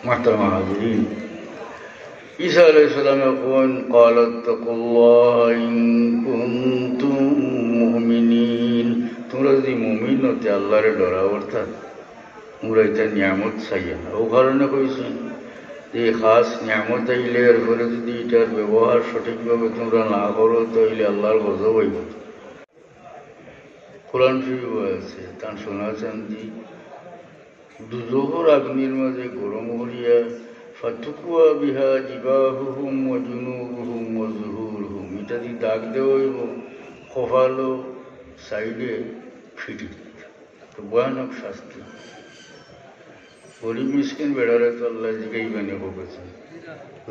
محترم حاضرین، ঈসা আলাইহিস সালামে কোন قالت اتقوا الله إن كنتم مؤمنين, তোমরা যদি মুমিন হতে আল্লাহরে ডরাও, অর্থাৎ তোমরা এটা নিয়ামত চাইয়া না। ও কারণে কইছেন যে খাস নিয়ামত আইলে এর ফলে যদি এটার ব্যবহার সঠিকভাবে তোমরা না করো তাহলে আল্লাহর গজব হইব। কোরআন শরীফ আছে, তার শোনাছেন যে দুজোহর আগ্নির মাঝে গরম করিয়া ফাতুকুয়া বিহা জিবাহুহুম ওয়া জুনুবুহুম ওয়া যুহুরুহুম, এটা দিয়ে দাগ দেওয়া হইব কপালো সাইডে ফিটি। তো ভয়ানক শাস্তি। গরিব মিসকিন বেড়ারে তো আল্লাহ জিগাইবানি বকেছেন,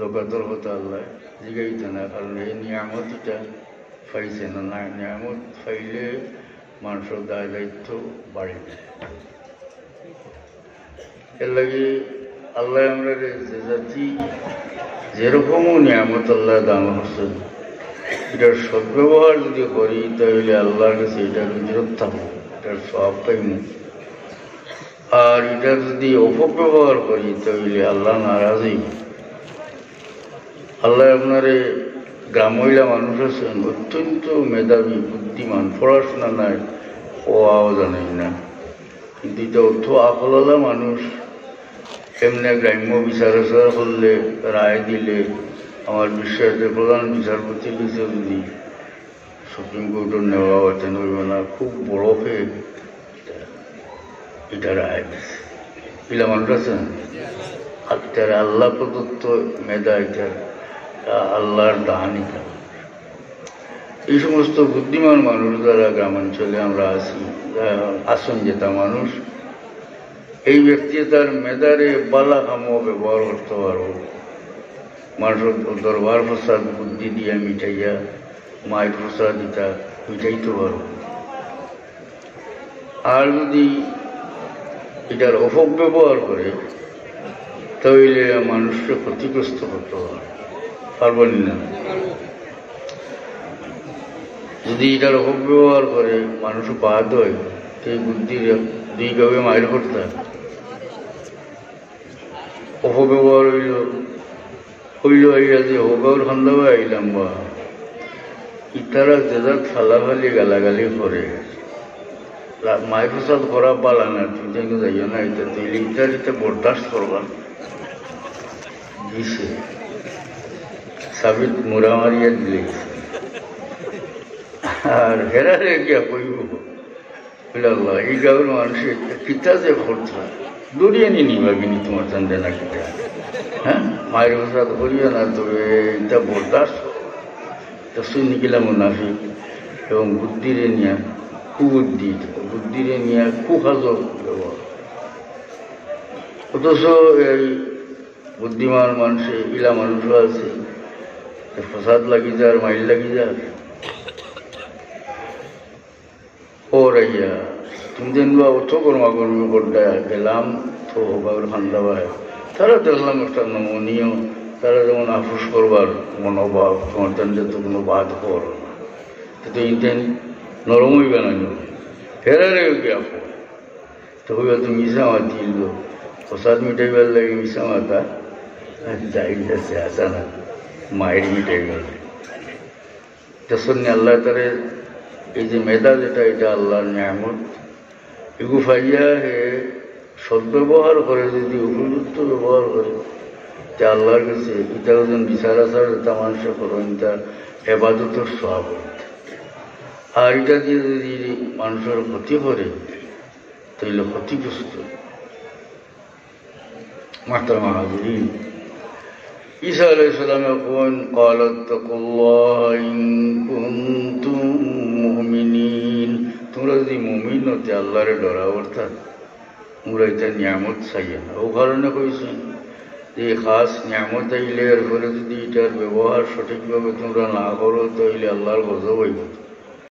লোকাতর হতো আল্লাহ জিগাইতে না, কারণ এই নিয়ামত এটা পাইছে না। না, নিয়ামত পাইলে মানুষের দায় দায়িত্ব বাড়ে। এর লাগে আল্লাহ আমরা যে জাতি যেরকমও নিয়ামত আল্লাহ দান করছেন, এটার সদ্ব্যবহার যদি করি তাহলে আল্লাহর কাছে এটার বিরত থাকবো, এটার সব পাইব। আর এটা যদি অপব্যবহার করি তাহলে আল্লাহ নারাজ হইব। আল্লাহ আপনারে গ্রাম মহিলা মানুষ আছেন অত্যন্ত মেধাবী বুদ্ধিমান, পড়াশোনা নাই, পড়াও জানেন না, কিন্তু এটা অর্থ আকলওয়ালা মানুষ। এমনি গ্রাম্য বিচার আচার করলে, রায় দিলে, আমার বিশ্বাসের প্রধান বিচারপতির কাছে যদি সুপ্রিম কোর্টের নেওয়া হতেন হইব না, খুব বড় হয়ে এটা রায় দিচ্ছে। এগুলা মানুষ আছেন আত্মার আল্লাহ প্রদত্ত মেধা, এটা আল্লাহর দাহানিটা। এই সমস্ত বুদ্ধিমান মানুষ যারা গ্রামাঞ্চলে আমরা আসন যেটা মানুষ, এই ব্যক্তি তার মেধারে বালা কামও ব্যবহার করতে পারো, মানুষের দরবার প্রসাদ বুদ্ধি দিয়া মিটাইয়া মায়ের প্রসাদ এটা মিটাইতে পারো। আর যদি এটার অপব্যবহার করে তাহলে মানুষকে ক্ষতিগ্রস্ত করতে পারবেন না। যদি এটার অপব্যবহার করে মানুষ বাদ হয়, সেই বুদ্ধির দুইভাবে মায়ের করতে হয়। অপব্যবহার হইল আইয়া যে হোগাওর খান্দাবা আইলাম বা ইতারা যেদার ফালাফালি গালাগালি করে মায়ের প্রসাদ করা পালা না, তুমি যেন যাইও না, এটা তৈরি ইটার এটা বরদাস্ত করবা দিছে সাবিত মোড়া মারিয়া দিলে। আর হেরারে গিয়া কইব আল্লাহ এই গাঁয়ের মানুষের কিতা যে খরচা দরিয়ে নিবা কিনি তোমার চান্দে না কিতা, হ্যাঁ মায়ের প্রসাদ করিও না, তবে এটা বরদাস্ত শুনি গেলাম মুনাফিক এবং বুদ্ধিরে নিয়া কুবুদ্ধি, বুদ্ধিরে নিয়া কুকাজ ব্যবহার। অথচ এই বুদ্ধিমান মানুষে ইলা মানুষও আছে প্রসাদ লাগি যার মাইল লাগি যার ও রাইয়া তুমি যেন অর্থ কর্মাকর্মী করতে গেলাম তো হোগার খান্দা ভাই, তারা দেখলাম একটা নমনীয়, তারা যেমন আফুস করবার মনোভাব, তোমার যে তো কোনো বাদ কর না, কিন্তু ইন্টেন নরম হইবে না, ফেরারে গিয়া তো হইবা তুমি মিশা মাতি প্রসাদ মিটাইবার লাগে মিশা মাতা যাই যাচ্ছে আসা না মায়ের মিটাইবার তেসন্নি আল্লাহ তারে এই যে মেধা যেটা এটা আল্লাহর নিয়ামত, এগু ফাইয়া হে সদ্ব্যবহার করে, যদি উপযুক্ত ব্যবহার করে তা আল্লাহর কাছে এটা ওজন বিচার আচার তা মানুষের করো, এটা এবাদতের সব। আর এটা দিয়ে যদি মানুষের ক্ষতি করে তাহলে ক্ষতিগ্রস্ত। মাহতারাম হাজিরিন, ঈসা আলাইহিস সালামে কোন قالت اتقوا الله إن كنتم مؤمنين, তোমরা যদি মুমিন হতে আল্লাহরে ডরাও, অর্থাৎ তোমরা এটা নিয়ামত চাইয়া না। ও কারণে কইছেন যে খাস নিয়ামত আইলে এর ফলে যদি এটার ব্যবহার সঠিকভাবে তোমরা না করো তাহলে আল্লাহর গজব হইব।